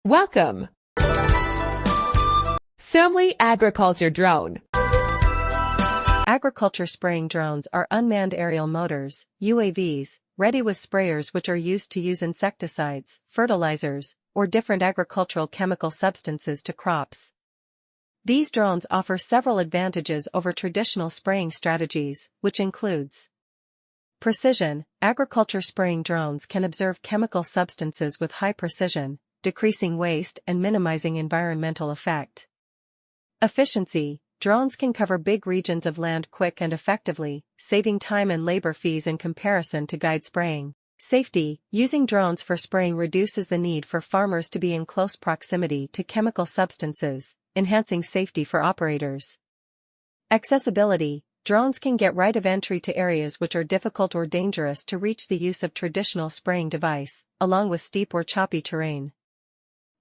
Welcome! SAMLI Agriculture Drone. Agriculture spraying drones are unmanned aerial motors, UAVs, ready with sprayers which are used to use insecticides, fertilizers, or different agricultural chemical substances to crops. These drones offer several advantages over traditional spraying strategies, which includes precision. Agriculture spraying drones can observe chemical substances with high precision, decreasing waste and minimizing environmental effect. Efficiency. Drones can cover big regions of land quick and effectively, saving time and labor fees in comparison to guide spraying. Safety. Using drones for spraying reduces the need for farmers to be in close proximity to chemical substances, enhancing safety for operators. Accessibility. Drones can get right of entry to areas which are difficult or dangerous to reach the use of traditional spraying device, along with steep or choppy terrain.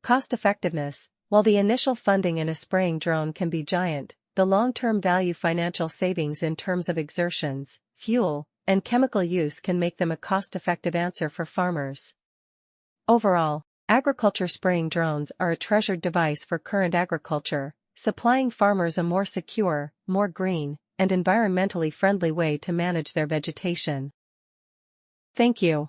Cost-effectiveness. While the initial funding in a spraying drone can be giant, the long-term value financial savings in terms of exertions, fuel, and chemical use can make them a cost-effective answer for farmers. Overall, agriculture spraying drones are a treasured device for current agriculture, supplying farmers a more secure, more green, and environmentally friendly way to manage their vegetation. Thank you.